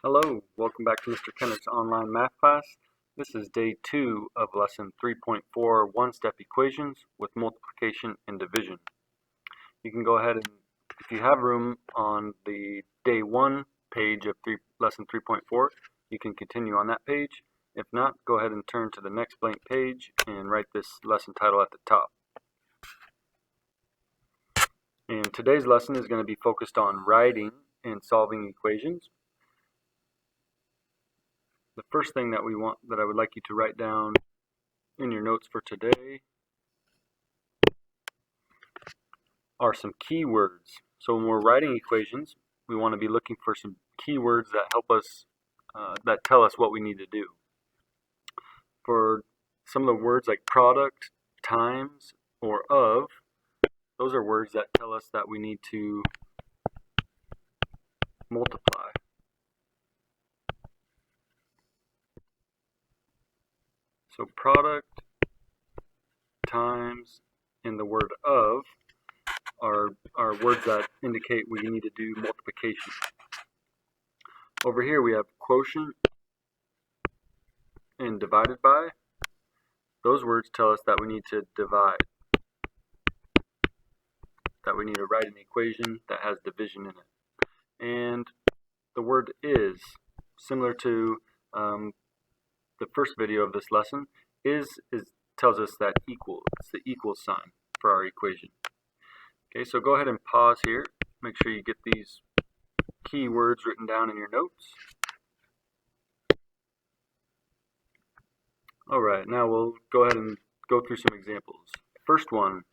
Hello, welcome back to Mr. Kennett's online math class. This is day 2 of lesson 3.4 one-step equations with multiplication and division. You can go ahead and, if you have room on the day 1 page of lesson 3.4, you can continue on that page. If not, go ahead and turn to the next blank page and write this lesson title at the top. And today's lesson is going to be focused on writing and solving equations. The first thing that I would like you to write down in your notes for today are some keywords. So when we're writing equations, we want to be looking for some keywords that help us, that tell us what we need to do. For some of the words like product, times, or of, those are words that tell us that we need to multiply. So product, times, and the word of are words that indicate we need to do multiplication. Over here we have quotient and divided by. Those words tell us that we need to divide, that we need to write an equation that has division in it. And the word is, similar to the first video of this lesson, is tells us that equal. It's the equal sign for our equation. Okay, so go ahead and pause here. Make sure you get these keywords written down in your notes. Alright, now we'll go ahead and go through some examples. First one,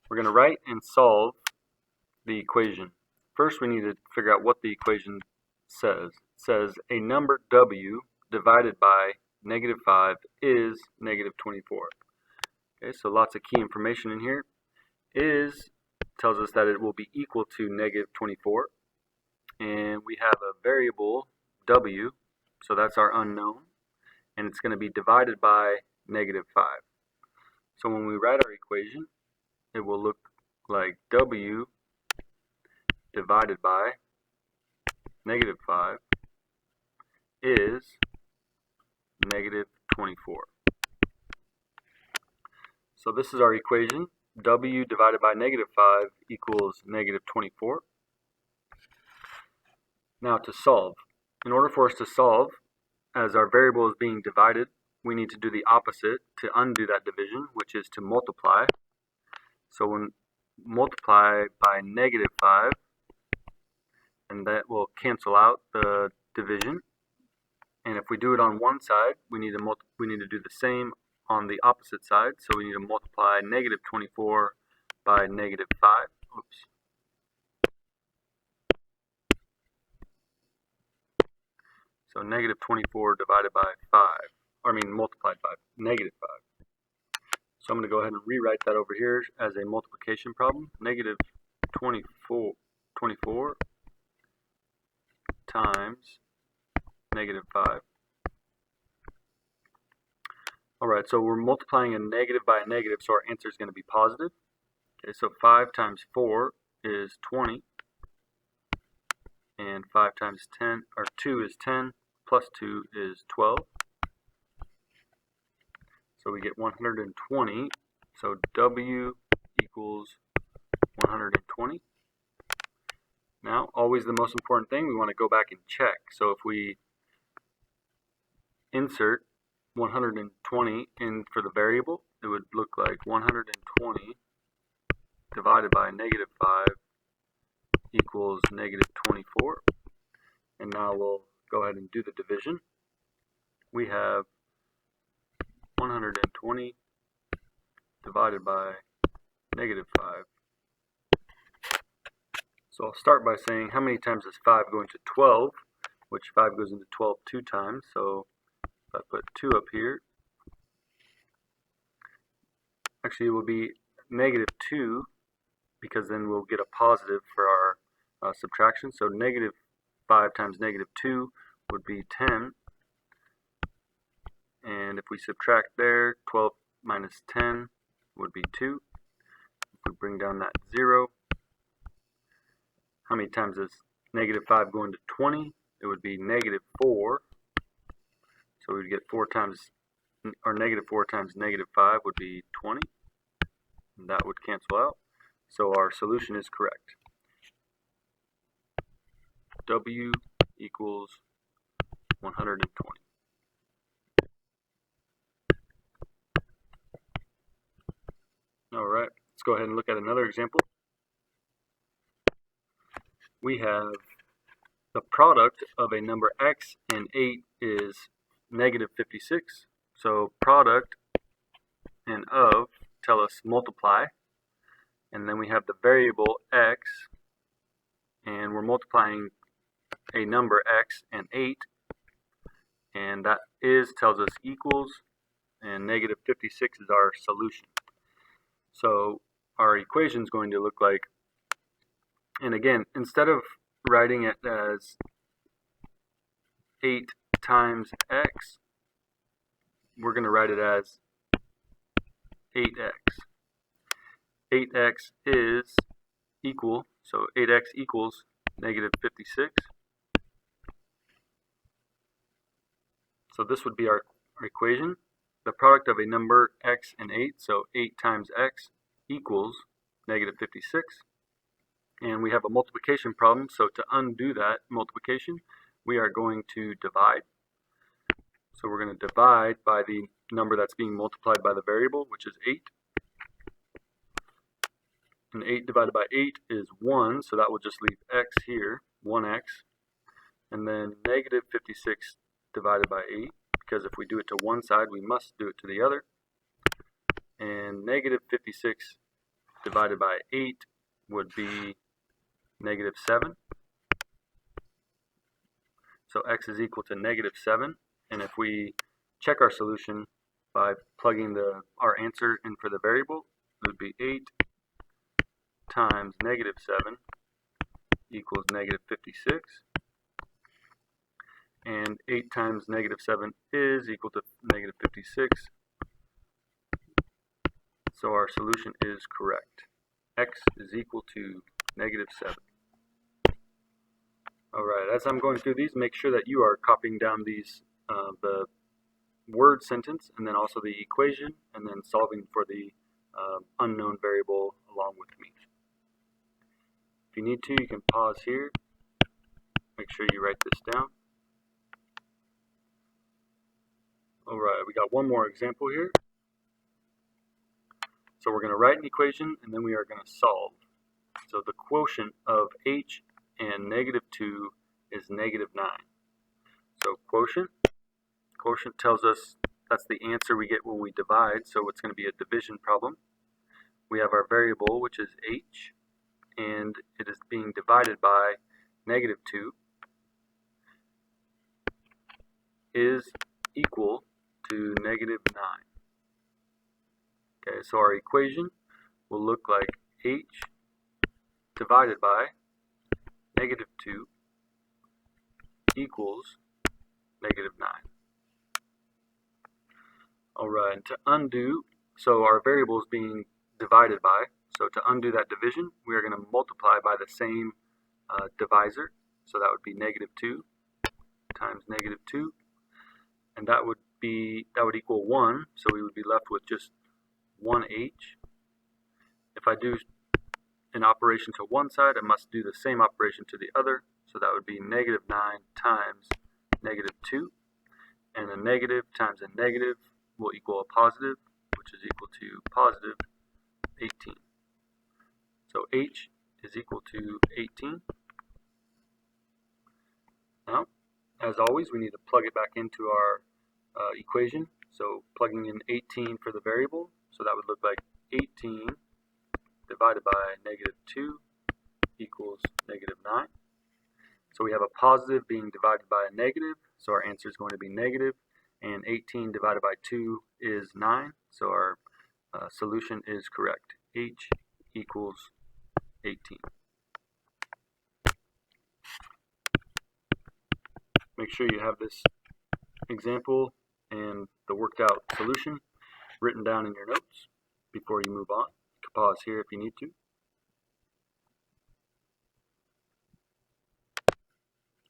we're going to write and solve the equation. First we need to figure out what the equation says. It says a number w divided by -5 is -24. Okay, so lots of key information in here. Is tells us that it will be equal to -24. And we have a variable w, so that's our unknown. And it's going to be divided by -5. So when we write our equation, it will look like w divided by -5 is -24. So this is our equation. W divided by -5 equals -24. Now to solve. In order for us to solve, as our variable is being divided, we need to do the opposite to undo that division, which is to multiply. So when multiply by -5, and that will cancel out the division. And if we do it on one side, we need to do the same on the opposite side. So we need to multiply -24 by -5. Oops. So -24 divided by 5, multiplied by -5. So I'm going to go ahead and rewrite that over here as a multiplication problem. -24 times -5. Alright, so we're multiplying a negative by a negative, so our answer is going to be positive. Okay, so 5 times 4 is 20. And 5 times 10, or 2 is 10, plus 2 is 12. So we get 120. So W equals 120. Now, always the most important thing, we want to go back and check. So if we insert 120 in for the variable, it would look like 120 divided by -5 equals -24. And now we'll go ahead and do the division. We have 120 divided by -5. So I'll start by saying how many times does 5 go into 12, which 5 goes into 12 2 times. So if I put 2 up here, actually it will be -2, because then we'll get a positive for our subtraction. So -5 times -2 would be 10. And if we subtract there, 12 minus 10 would be 2. If we bring down that 0, how many times does -5 go into 20? it would be -4. So we would get 4 times, or -4 times -5 would be 20. And that would cancel out. So our solution is correct. W equals 120. Alright, let's go ahead and look at another example. We have the product of a number x and 8 is -56. So product and of tell us multiply. And then we have the variable x, and we're multiplying a number x and 8. And that is tells us equals, and -56 is our solution. So our equation is going to look like, and again, instead of writing it as 8 times x, we're going to write it as 8x. 8x is equal, so 8x equals -56. So this would be our equation. The product of a number x and 8, so 8 times x equals -56. And we have a multiplication problem, so to undo that multiplication, we are going to divide. So we're going to divide by the number that's being multiplied by the variable, which is 8. And 8 divided by 8 is 1, so that will just leave x here, 1x. And then -56 divided by 8, because if we do it to one side, we must do it to the other. And -56 divided by 8 would be -7. So x is equal to -7. And if we check our solution by plugging our answer in for the variable, it would be 8 times -7 equals -56. And 8 times -7 is equal to -56. So our solution is correct. X is equal to -7. Alright, as I'm going through these, make sure that you are copying down these, the word sentence, and then also the equation, and then solving for the unknown variable along with me. If you need to, you can pause here. Make sure you write this down. Alright, we got one more example here. So we're going to write an equation, and then we are going to solve. So the quotient of h and -2 is -9. So quotient tells us that's the answer we get when we divide, so it's going to be a division problem. We have our variable, which is h, and it is being divided by -2 is equal to -9. Okay, so our equation will look like h divided by -2 equals -9. Alright, to undo, so our variable is being divided by, so to undo that division, we are going to multiply by the same divisor, so that would be -2 times -2, and that would equal 1, so we would be left with just 1h. If I do an operation to one side, I must do the same operation to the other, so that would be -9 times -2, and a negative times a negative will equal a positive, which is equal to positive 18. So h is equal to 18. Now, as always, we need to plug it back into our equation. So plugging in 18 for the variable, so that would look like 18 divided by -2 equals -9. So we have a positive being divided by a negative, so our answer is going to be negative, and 18 divided by 2 is 9, so our solution is correct. H equals 18. Make sure you have this example and the worked out solution written down in your notes before you move on. You can pause here if you need to.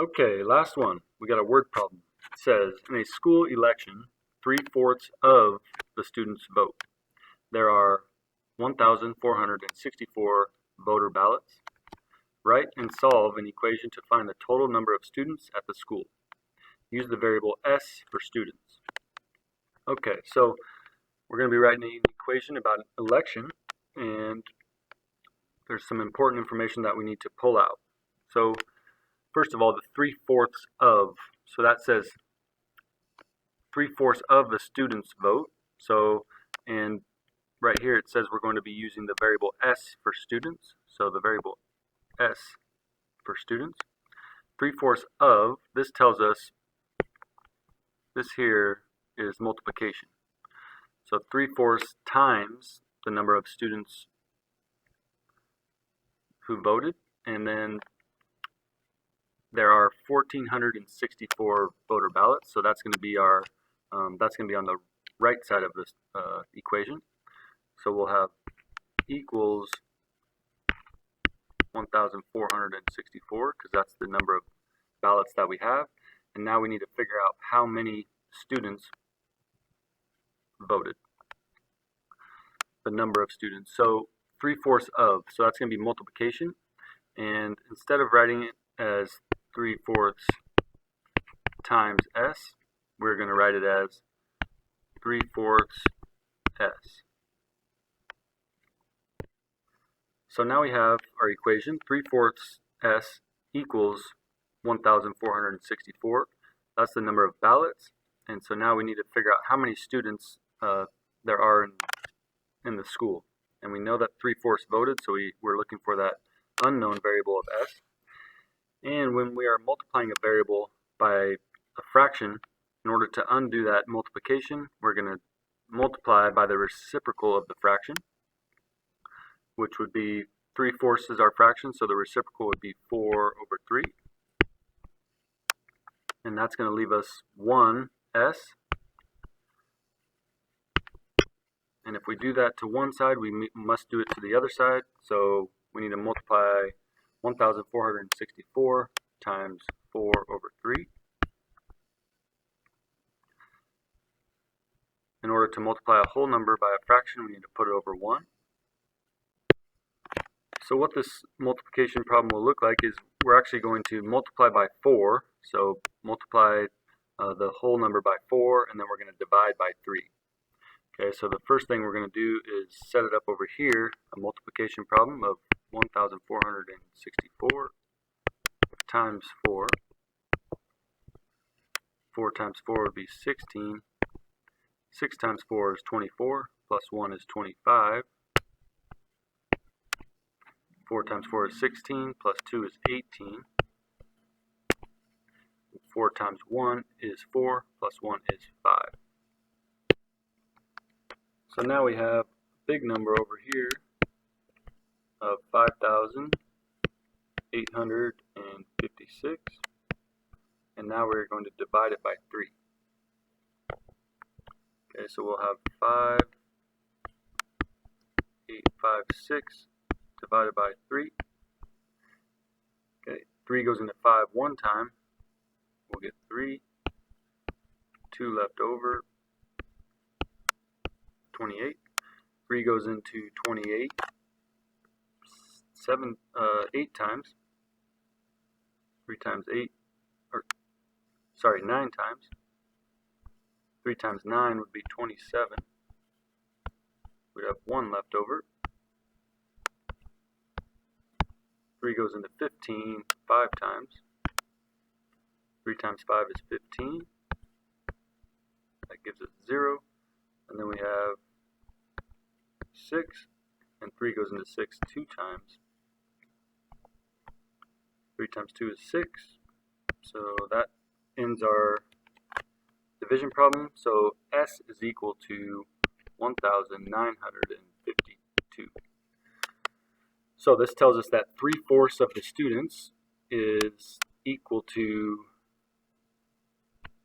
Okay, last one. We got a word problem. It says, in a school election, 3/4 of the students vote. There are 1,464 voter ballots. Write and solve an equation to find the total number of students at the school. Use the variable S for students. Okay, so we're going to be writing an equation about an election, and there's some important information that we need to pull out. So first of all, the 3/4 of, so that says 3/4 of the students vote. So, and right here it says we're going to be using the variable S for students. So the variable S for students. 3/4 of, this tells us, this here is multiplication. So 3/4 times the number of students who voted, and then there are 1,464 voter ballots. So that's going to be our, that's going to be on the right side of this equation. So we'll have equals 1,464 because that's the number of ballots that we have. And now we need to figure out how many students voted. The number of students. So 3/4 of, so that's going to be multiplication. And instead of writing it as 3/4 times S, we're going to write it as 3/4 S. So now we have our equation, 3/4 S equals 1,464. That's the number of ballots. And so now we need to figure out how many students there are in the school. And we know that 3/4 voted, so we're looking for that unknown variable of S. And when we are multiplying a variable by a fraction, in order to undo that multiplication, we're going to multiply by the reciprocal of the fraction, which would be 3/4 is our fraction, so the reciprocal would be 4/3. And that's going to leave us 1s. And if we do that to one side, we must do it to the other side. So we need to multiply 1,464 times 4/3. In order to multiply a whole number by a fraction, we need to put it over 1. So what this multiplication problem will look like is we're actually going to multiply by 4. So multiply the whole number by 4, and then we're going to divide by 3. Okay, so the first thing we're going to do is set it up over here, a multiplication problem of 1,464 times 4. 4 times 4 would be 16. 6 times 4 is 24, plus 1 is 25. 4 times 4 is 16, plus 2 is 18. 4 times 1 is 4, plus 1 is 5. So now we have a big number over here of 5,856. And now we're going to divide it by 3. Okay, so we'll have 5,856 divided by 3. Okay, 3 goes into 5 one time. We'll get 3. 2 left over. 28. 3 goes into 28 8 times. 3 times 8, or sorry, 9 times. 3 times 9 would be 27. We'd have 1 left over. 3 goes into 15 5 times. 3 times 5 is 15. That gives us 0. And then we have 6. And 3 goes into 6 2 times. 3 times 2 is 6. So that ends our division problem. So S is equal to 1,952. So this tells us that 3/4 of the students is equal to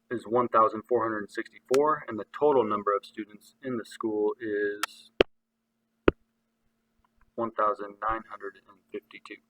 1,464, and the total number of students in the school is 1,952.